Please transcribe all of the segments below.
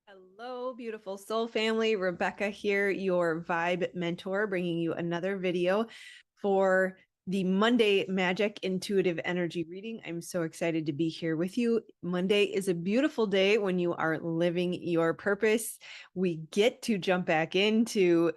Hello, beautiful soul family. Rebecca here, your vibe mentor, bringing you another video for the Monday Magic Intuitive Energy reading. I'm so excited to be here with you. Monday is a beautiful day when you are living your purpose. We get to jump back into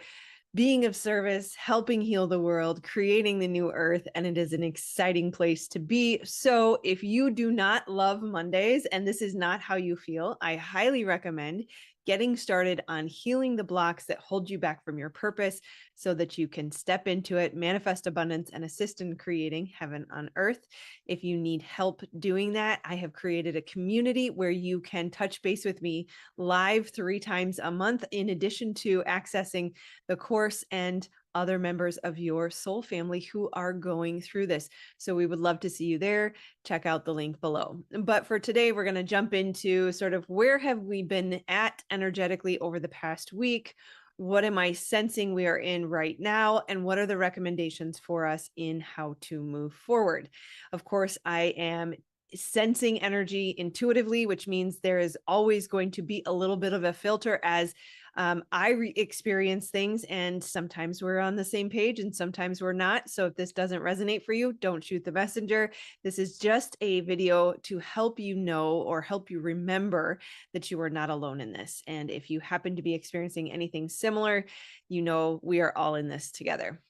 being of service, helping heal the world, creating the new earth, and it is an exciting place to be. So if you do not love Mondays and this is not how you feel, I highly recommend getting started on healing the blocks that hold you back from your purpose so that you can step into it, manifest abundance, and assist in creating heaven on earth. If you need help doing that, I have created a community where you can touch base with me live 3 times a month, in addition to accessing the course and other members of your soul family who are going through this. So we would love to see you there. Check out the link below. But for today, we're going to jump into sort of where have we been at energetically over the past week? What am I sensing we are in right now? And what are the recommendations for us in how to move forward? Of course, I am sensing energy intuitively, which means there is always going to be a little bit of a filter as I experience things, and sometimes we're on the same page and sometimes we're not. So if this doesn't resonate for you, don't shoot the messenger. This is just a video to help you know or help you remember that you are not alone in this. And if you happen to be experiencing anything similar, you know we are all in this together.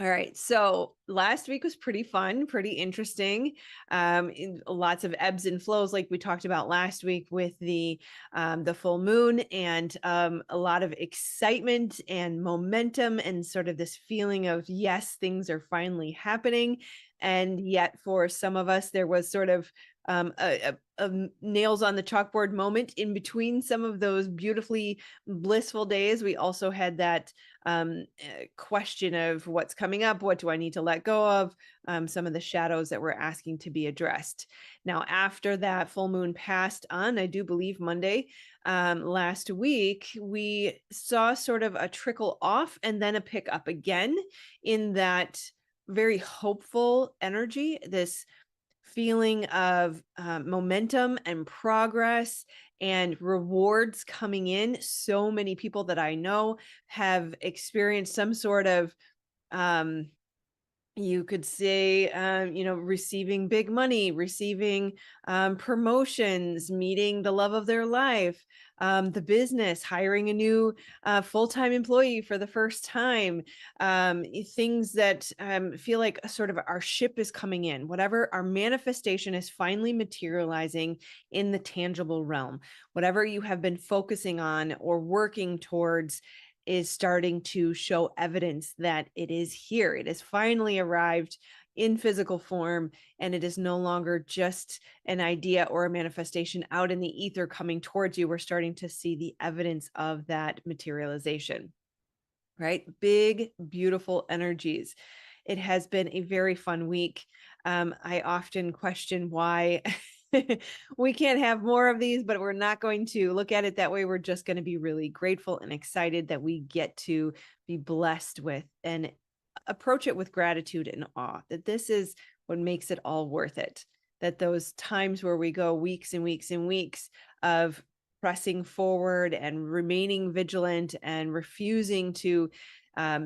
All right. So last week was pretty fun, pretty interesting. Lots of ebbs and flows, like we talked about last week with the full moon, and a lot of excitement and momentum, and sort of this feeling of yes, things are finally happening. And yet, for some of us, there was sort of a nails on the chalkboard moment in between some of those beautifully blissful days. We also had that question of what's coming up, what do I need to let go of, some of the shadows that we're asking to be addressed. Now, after that full moon passed on, I do believe Monday last week, we saw sort of a trickle off and then a pick up again in that very hopeful energy, this feeling of momentum and progress and rewards coming in. So many people that I know have experienced some sort of you could say, receiving big money, receiving promotions, meeting the love of their life, the business, hiring a new full-time employee for the first time, things that feel like sort of our ship is coming in, whatever our manifestation is finally materializing in the tangible realm, whatever you have been focusing on or working towards is starting to show evidence that it is here. It has finally arrived in physical form, and it is no longer just an idea or a manifestation out in the ether coming towards you. We're starting to see the evidence of that materialization, right? Big, beautiful energies. It has been a very fun week. I often question why we can't have more of these, but we're not going to look at it that way. We're just going to be really grateful and excited that we get to be blessed with and approach it with gratitude and awe, that this is what makes it all worth it. That those times where we go weeks and weeks and weeks of pressing forward and remaining vigilant and refusing to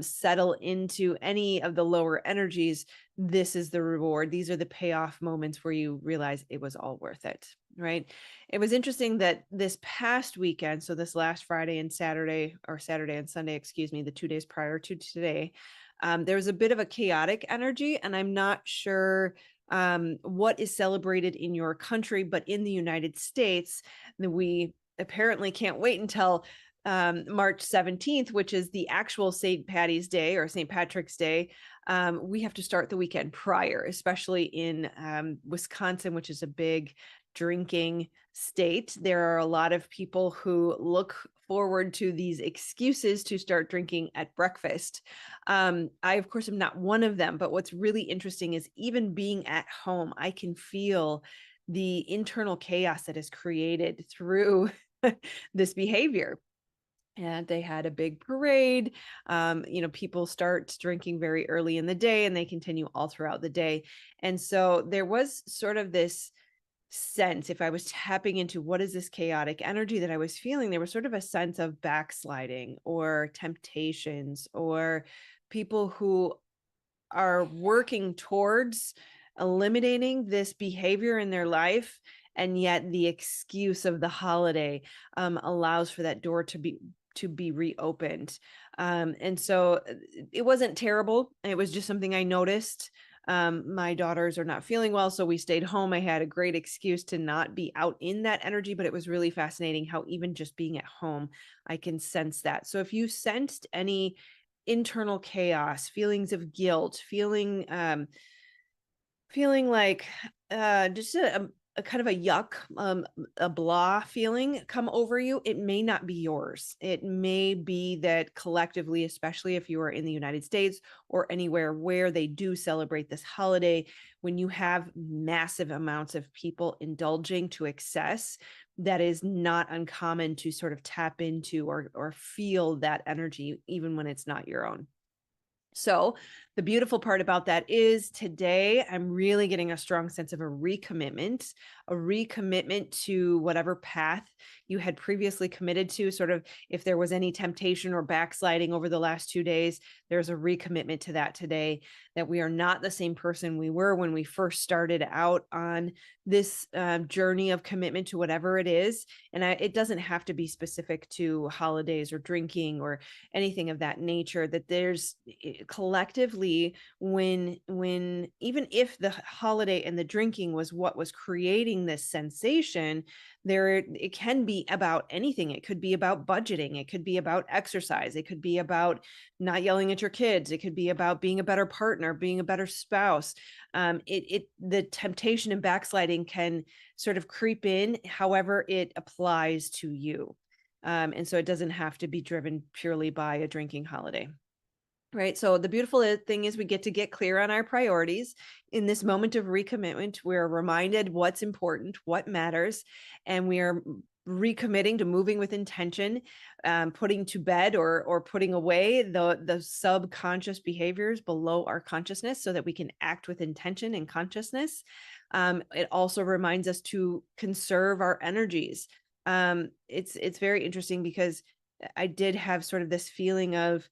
settle into any of the lower energies, this is the reward. These are the payoff moments where you realize it was all worth it, right? It was interesting that this past weekend, so this last Friday and Saturday, or Saturday and Sunday, excuse me, the 2 days prior to today, there was a bit of a chaotic energy, and I'm not sure what is celebrated in your country, but in the United States, we apparently can't wait until March 17th, which is the actual St. Patty's Day or St. Patrick's Day. We have to start the weekend prior, especially in Wisconsin, which is a big drinking state. There are a lot of people who look forward to these excuses to start drinking at breakfast. I, of course, am not one of them, but what's really interesting is even being at home, I can feel the internal chaos that is created through this behavior. And they had a big parade. People start drinking very early in the day and they continue all throughout the day. And so there was sort of this sense, if I was tapping into what is this chaotic energy that I was feeling, there was sort of a sense of backsliding or temptations or people who are working towards eliminating this behavior in their life, and yet the excuse of the holiday allows for that door to be reopened. And so it wasn't terrible. It was just something I noticed. My daughters are not feeling well, so we stayed home. I had a great excuse to not be out in that energy, but it was really fascinating how even just being at home, I can sense that. So if you sensed any internal chaos, feelings of guilt, feeling like just a kind of a yuck, a blah feeling come over you, it may not be yours. It may be that collectively, especially if you are in the United States or anywhere where they do celebrate this holiday, when you have massive amounts of people indulging to excess, that is not uncommon to sort of tap into or feel that energy, even when it's not your own. So the beautiful part about that is today I'm really getting a strong sense of a recommitment to whatever path you had previously committed to. Sort of if there was any temptation or backsliding over the last 2 days, there's a recommitment to that today, that we are not the same person we were when we first started out on this journey of commitment to whatever it is. And it doesn't have to be specific to holidays or drinking or anything of that nature, that there's collectively, when even if the holiday and the drinking was what was creating this sensation, there it can be about anything. It could be about budgeting, it could be about exercise, it could be about not yelling at your kids, it could be about being a better partner, being a better spouse. The temptation and backsliding can sort of creep in however it applies to you. And so it doesn't have to be driven purely by a drinking holiday. Right. So the beautiful thing is we get to get clear on our priorities in this moment of recommitment. We're reminded what's important, what matters, and we are recommitting to moving with intention, putting to bed or putting away the subconscious behaviors below our consciousness so that we can act with intention and consciousness. It also reminds us to conserve our energies. It's very interesting because I did have sort of this feeling of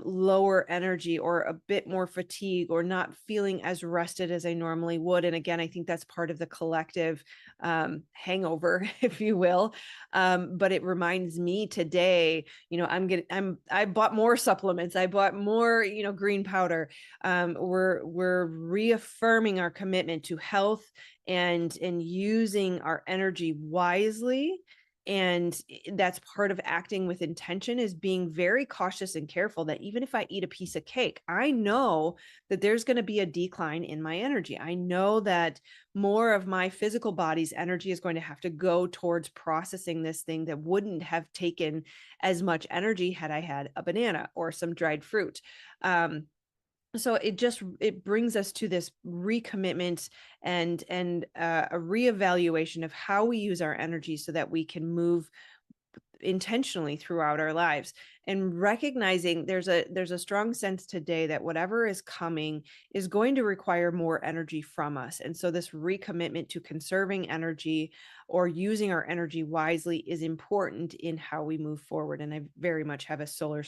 lower energy or a bit more fatigue or not feeling as rested as I normally would. And again, I think that's part of the collective hangover, if you will. But it reminds me today, I bought more supplements. I bought more, green powder. We're reaffirming our commitment to health and using our energy wisely. And that's part of acting with intention, is being very cautious and careful that even if I eat a piece of cake, I know that there's going to be a decline in my energy. I know that more of my physical body's energy is going to have to go towards processing this thing that wouldn't have taken as much energy had I had a banana or some dried fruit. So it brings us to this recommitment and a reevaluation of how we use our energy so that we can move intentionally throughout our lives, and recognizing there's a strong sense today that whatever is coming is going to require more energy from us. And so this recommitment to conserving energy or using our energy wisely is important in how we move forward. And I very much have a solar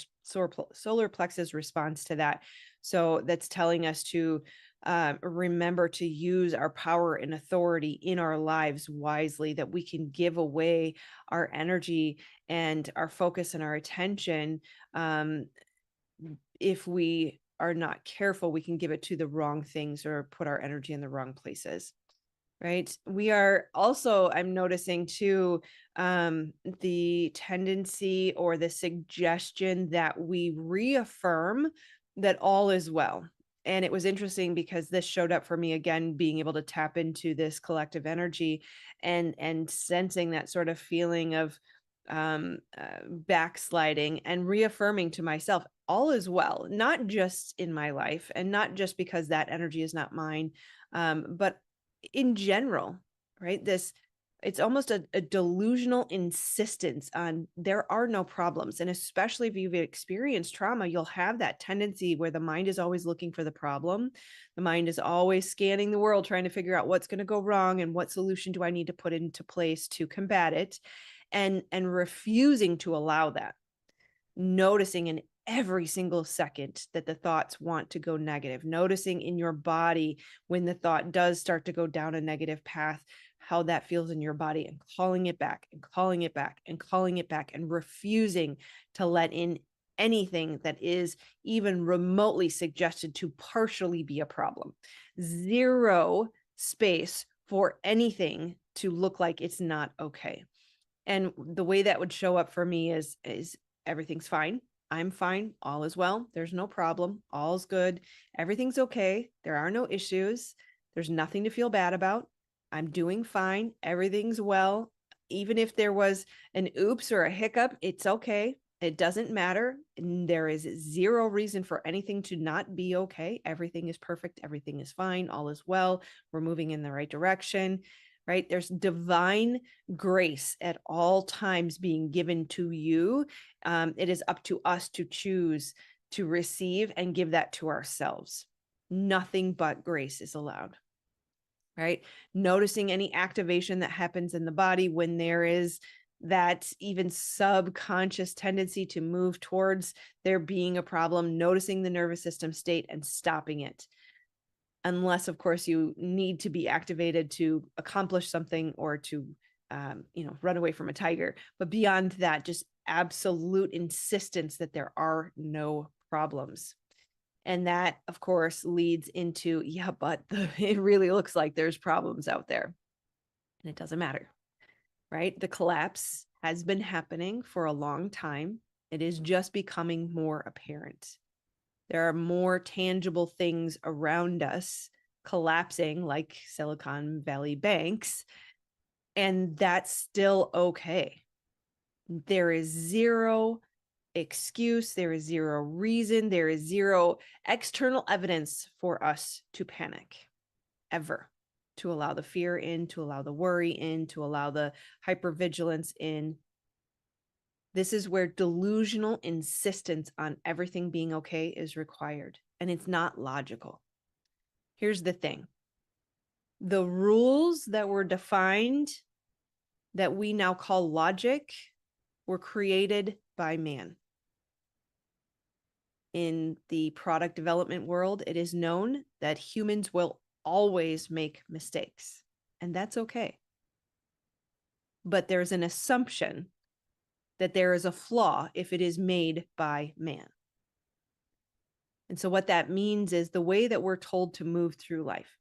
plexus response to that. So that's telling us to remember to use our power and authority in our lives wisely, that we can give away our energy and our focus and our attention. If we are not careful, we can give it to the wrong things or put our energy in the wrong places. Right. We are also, I'm noticing too, the tendency or the suggestion that we reaffirm that all is well. And it was interesting because this showed up for me again, being able to tap into this collective energy and sensing that sort of feeling of backsliding and reaffirming to myself, all is well, not just in my life and not just because that energy is not mine, but in general, right? it's almost a delusional insistence on there are no problems. And especially if you've experienced trauma, you'll have that tendency where the mind is always looking for the problem. The mind is always scanning the world, trying to figure out what's going to go wrong and what solution do I need to put into place to combat it, and refusing to allow that. Noticing in every single second that the thoughts want to go negative, noticing in your body when the thought does start to go down a negative path, how that feels in your body, and calling it back and calling it back and calling it back, and refusing to let in anything that is even remotely suggested to partially be a problem. Zero space for anything to look like it's not okay. And the way that would show up for me is everything's fine. I'm fine. All is well. There's no problem. All's good. Everything's okay. There are no issues. There's nothing to feel bad about. I'm doing fine. Everything's well. Even if there was an oops or a hiccup, it's okay. It doesn't matter. There is zero reason for anything to not be okay. Everything is perfect. Everything is fine. All is well. We're moving in the right direction, right? There's divine grace at all times being given to you. It is up to us to choose to receive and give that to ourselves. Nothing but grace is allowed, right? Noticing any activation that happens in the body when there is that even subconscious tendency to move towards there being a problem, noticing the nervous system state and stopping it. Unless, of course, you need to be activated to accomplish something or to, run away from a tiger. But beyond that, just absolute insistence that there are no problems. And that, of course, leads into, but it really looks like there's problems out there. And it doesn't matter, right? The collapse has been happening for a long time. It is just becoming more apparent. There are more tangible things around us collapsing, like Silicon Valley banks, and that's still okay. There is zero excuse, there is zero reason, there is zero external evidence for us to panic, ever. To allow the fear in, to allow the worry in, to allow the hypervigilance in. This is where delusional insistence on everything being okay is required, and it's not logical. Here's the thing. The rules that were defined that we now call logic were created by man. In the product development world, it is known that humans will always make mistakes, and that's okay. But there's an assumption that there is a flaw if it is made by man. And so what that means is the way that we're told to move through life.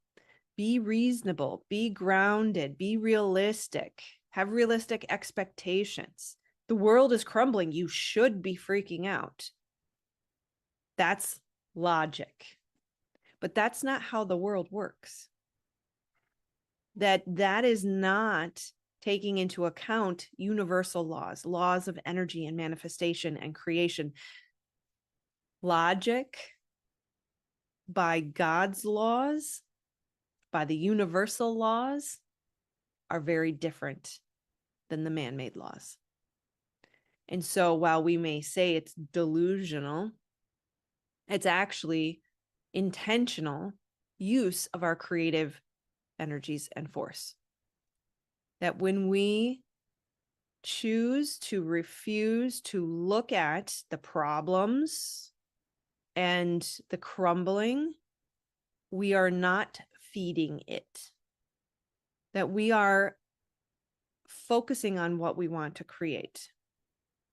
Be reasonable, be grounded, be realistic, have realistic expectations. The world is crumbling. You should be freaking out. That's logic. But that's not how the world works. That is not taking into account universal laws of energy and manifestation and creation. Logic, by God's laws, by the universal laws, are very different than the man-made laws. And so while we may say it's delusional, it's actually intentional use of our creative energies and force. That when we choose to refuse to look at the problems and the crumbling, we are not feeding it. That we are focusing on what we want to create.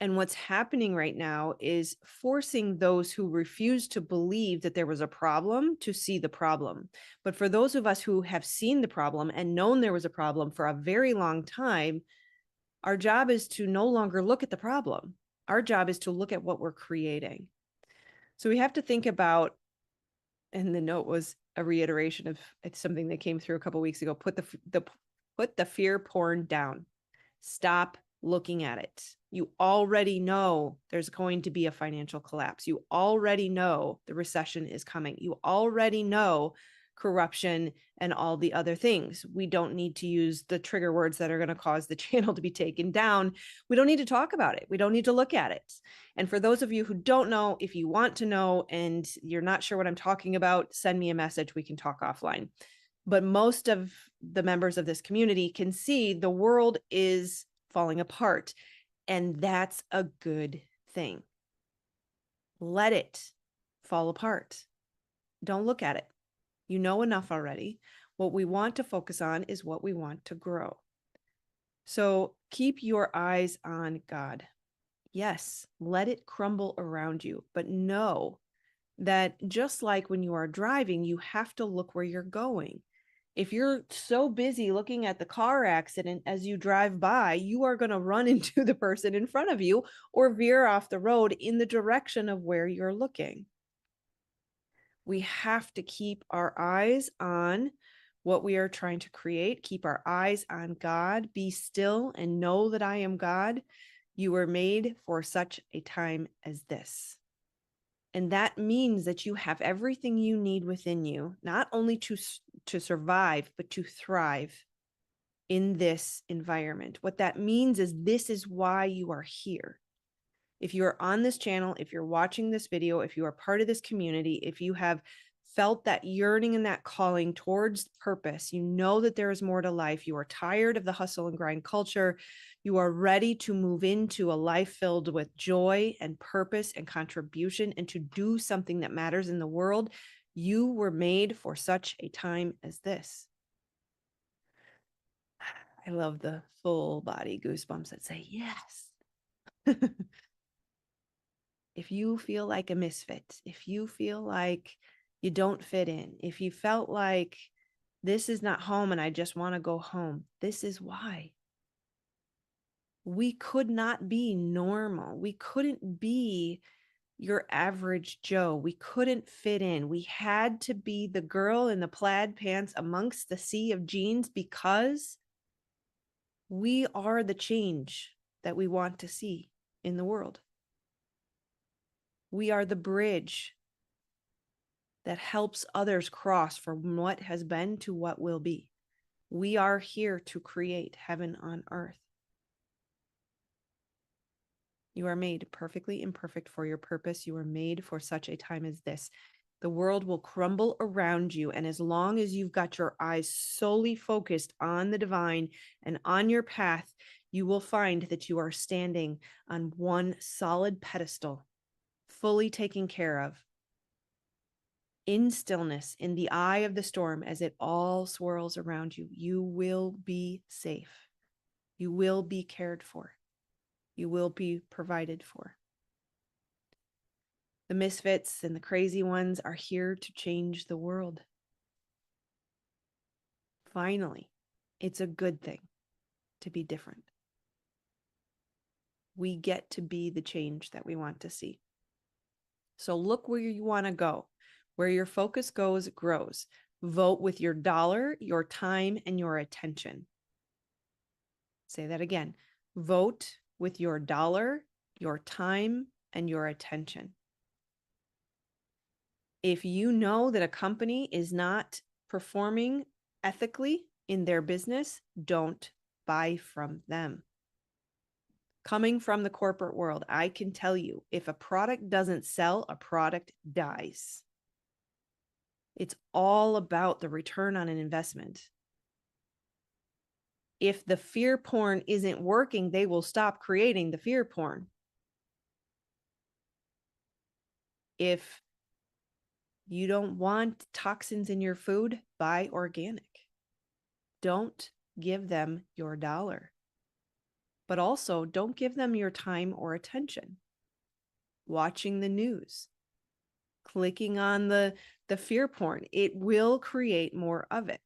And what's happening right now is forcing those who refuse to believe that there was a problem to see the problem. But for those of us who have seen the problem and known there was a problem for a very long time, our job is to no longer look at the problem. Our job is to look at what we're creating. So we have to think about, and the note was a reiteration of something that came through a couple of weeks ago, put the fear porn down. Stop looking at it. You already know there's going to be a financial collapse. You already know the recession is coming. You already know corruption, and all the other things. We don't need to use the trigger words that are going to cause the channel to be taken down. We don't need to talk about it. We don't need to look at it. And for those of you who don't know, if you want to know and you're not sure what I'm talking about, send me a message. We can talk offline. But most of the members of this community can see the world is falling apart, and that's a good thing. Let it fall apart. Don't look at it. You know enough already. What we want to focus on is what we want to grow. So keep your eyes on God. Yes, let it crumble around you, but know that just like when you are driving, you have to look where you're going. If you're so busy looking at the car accident as you drive by, you are going to run into the person in front of you or veer off the road in the direction of where you're looking. We have to keep our eyes on what we are trying to create, keep our eyes on God, be still and know that I am God. You were made for such a time as this. And that means that you have everything you need within you, not only to survive, but to thrive in this environment. What that means is this is why you are here. If you are on this channel, if you're watching this video, if you are part of this community, if you have felt that yearning and that calling towards purpose, you know that there is more to life. You are tired of the hustle and grind culture. You are ready to move into a life filled with joy and purpose and contribution and to do something that matters in the world. You were made for such a time as this. I love the full body goosebumps that say yes. If you feel like a misfit, if you feel like you don't fit in, if you felt like this is not home and I just want to go home, this is why. We could not be normal. We couldn't be your average Joe. We couldn't fit in. We had to be the girl in the plaid pants amongst the sea of jeans because we are the change that we want to see in the world. We are the bridge that helps others cross from what has been to what will be. We are here to create heaven on earth. You are made perfectly imperfect for your purpose. You are made for such a time as this. The world will crumble around you. And as long as you've got your eyes solely focused on the divine and on your path, you will find that you are standing on one solid pedestal, fully taken care of, in stillness, in the eye of the storm, as it all swirls around you. You will be safe. You will be cared for. You will be provided for. The misfits and the crazy ones are here to change the world. Finally, it's a good thing to be different. We get to be the change that we want to see. So look where you want to go. Where your focus goes, it grows. Vote with your dollar, your time, and your attention. Say that again. Vote with your dollar, your time, and your attention. If you know that a company is not performing ethically in their business, don't buy from them. Coming from the corporate world, I can tell you, if a product doesn't sell, a product dies. It's all about the return on an investment. If the fear porn isn't working, they will stop creating the fear porn. If you don't want toxins in your food, buy organic. Don't give them your dollar. But also, don't give them your time or attention. Watching the news, clicking on the fear porn, it will create more of it.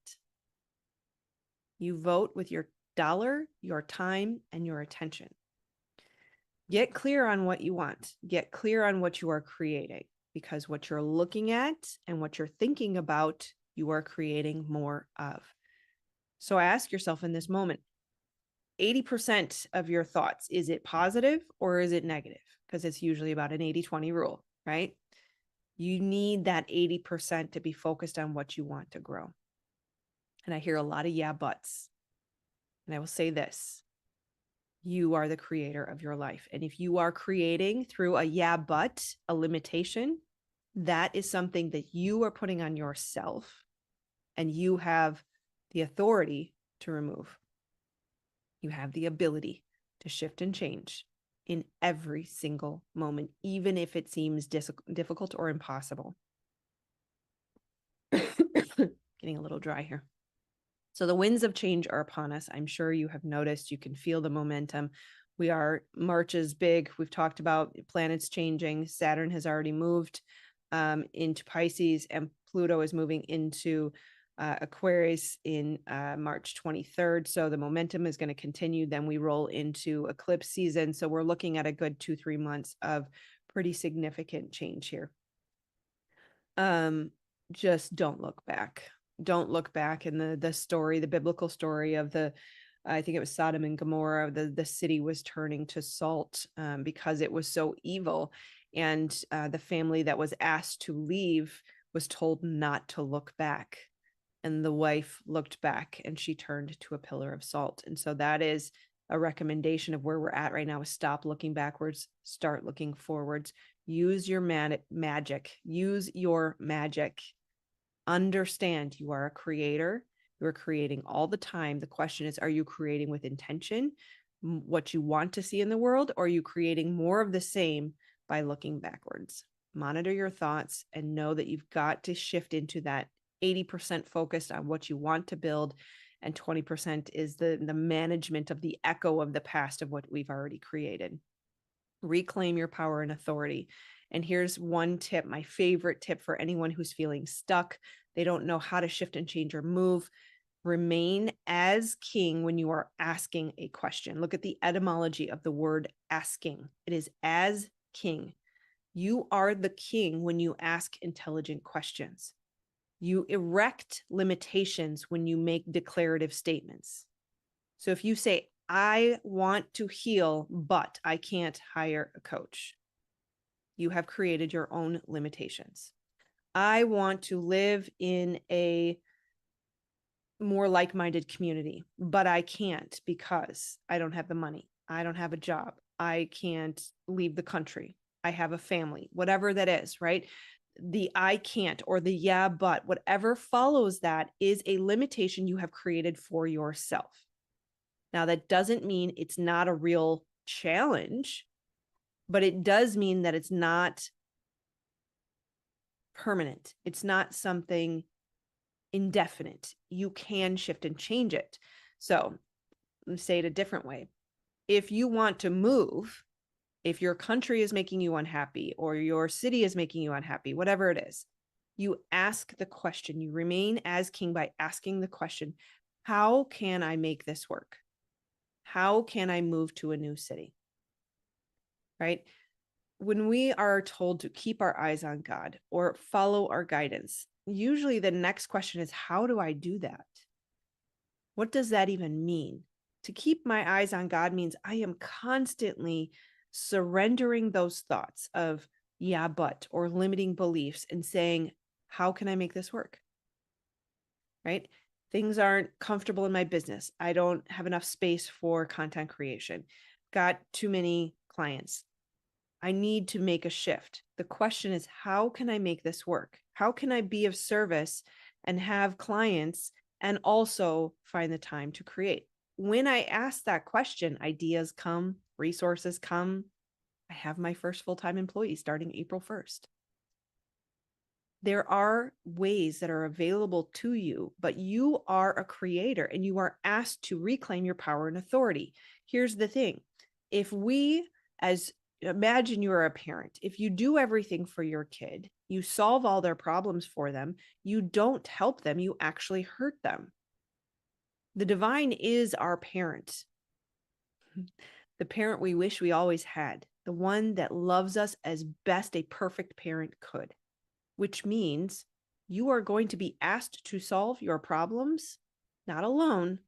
You vote with your dollar, your time, and your attention. Get clear on what you want. Get clear on what you are creating, because what you're looking at and what you're thinking about, you are creating more of. So ask yourself in this moment, 80% of your thoughts, is it positive or is it negative? Because it's usually about an 80-20 rule, right? You need that 80% to be focused on what you want to grow. And I hear a lot of yeah, buts. And I will say this: you are the creator of your life. And if you are creating through a yeah, but a limitation, that is something that you are putting on yourself, and you have the authority to remove. You have the ability to shift and change in every single moment, even if it seems difficult or impossible. Getting a little dry here. So the winds of change are upon us. I'm sure you have noticed. You can feel the momentum. March is big. We've talked about planets changing. Saturn has already moved into Pisces, and Pluto is moving into Aquarius in March 23rd. So the momentum is going to continue. Then we roll into eclipse season. So we're looking at a good 2-3 months of pretty significant change here. Just don't look back. Don't look back. In the story, the biblical story of I think it was Sodom and Gomorrah, the city was turning to salt because it was so evil. And the family that was asked to leave was told not to look back. And the wife looked back and she turned to a pillar of salt. And so that is a recommendation of where we're at right now: is stop looking backwards, start looking forwards. Use your magic. Use your magic. Understand you are a creator. You're creating all the time. The question is, are you creating with intention, what you want to see in the world, or are you creating more of the same by looking backwards? Monitor your thoughts and know that you've got to shift into that 80% focused on what you want to build, and 20% is the management of the echo of the past of what we've already created. Reclaim your power and authority. And here's one tip, my favorite tip for anyone who's feeling stuck. They don't know how to shift and change or move. Remain as king when you are asking a question. Look at the etymology of the word asking. It is as king. You are the king when you ask intelligent questions. You erect limitations when you make declarative statements. So if you say, I want to heal, but I can't hire a coach, you have created your own limitations. I want to live in a more like-minded community, but I can't because I don't have the money. I don't have a job. I can't leave the country. I have a family, whatever that is, right? The I can't or the yeah, but whatever follows that is a limitation you have created for yourself. Now, that doesn't mean it's not a real challenge, but it does mean that it's not permanent. It's not something indefinite. You can shift and change it. So let's say it a different way. If you want to move, if your country is making you unhappy or your city is making you unhappy, whatever it is, you ask the question. You remain as king by asking the question, how can I make this work? How can I move to a new city? Right? When we are told to keep our eyes on God or follow our guidance, usually the next question is, how do I do that? What does that even mean? To keep my eyes on God means I am constantly surrendering those thoughts of yeah, but, or limiting beliefs, and saying, how can I make this work? Right? Things aren't comfortable in my business. I don't have enough space for content creation. Got too many clients. I need to make a shift. The question is, how can I make this work? How can I be of service and have clients and also find the time to create? When I ask that question, ideas come, resources come. I have my first full-time employee starting April 1st. There are ways that are available to you, but you are a creator and you are asked to reclaim your power and authority. Here's the thing. Imagine you're a parent. If you do everything for your kid, you solve all their problems for them, you don't help them, you actually hurt them. The divine is our parent. The parent we wish we always had, the one that loves us as best a perfect parent could, which means you are going to be asked to solve your problems, not alone,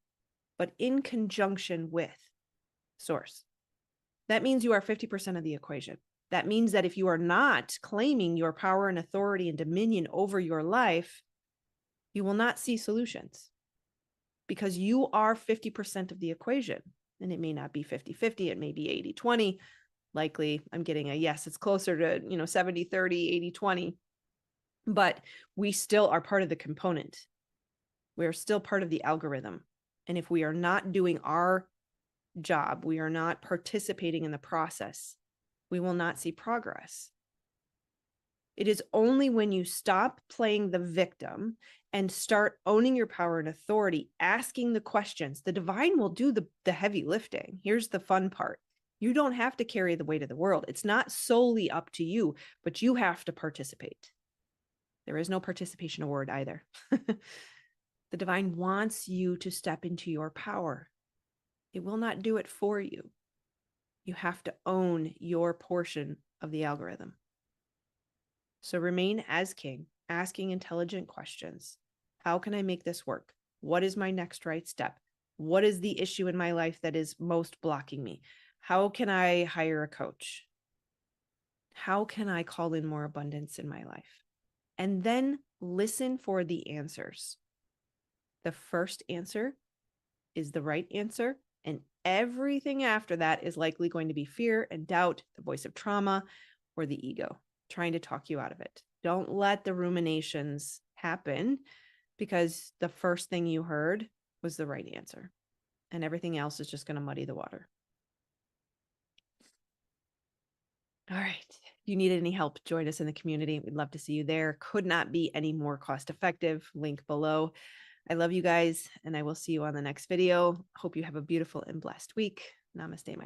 but in conjunction with Source. That means you are 50% of the equation. That means that if you are not claiming your power and authority and dominion over your life, you will not see solutions because you are 50% of the equation. And it may not be 50-50, it may be 80-20. Likely, I'm getting a yes, it's closer to 70-30, 80-20. But we still are part of the component. We are still part of the algorithm. And if we are not doing our job, we are not participating in the process, we will not see progress. It is only when you stop playing the victim and start owning your power and authority, asking the questions, the divine will do the heavy lifting. Here's the fun part. You don't have to carry the weight of the world. It's not solely up to you, but you have to participate. There is no participation award either. The divine wants you to step into your power. It will not do it for you. You have to own your portion of the algorithm. So remain as king, asking intelligent questions. How can I make this work? What is my next right step? What is the issue in my life that is most blocking me? How can I hire a coach? How can I call in more abundance in my life? And then listen for the answers. The first answer is the right answer, and everything after that is likely going to be fear and doubt, the voice of trauma, or the ego trying to talk you out of it. Don't let the ruminations happen because the first thing you heard was the right answer, and everything else is just going to muddy the water. All right. If you need any help, join us in the community. We'd love to see you there. Could not be any more cost effective. Link below. I love you guys, and I will see you on the next video. Hope you have a beautiful and blessed week. Namaste, my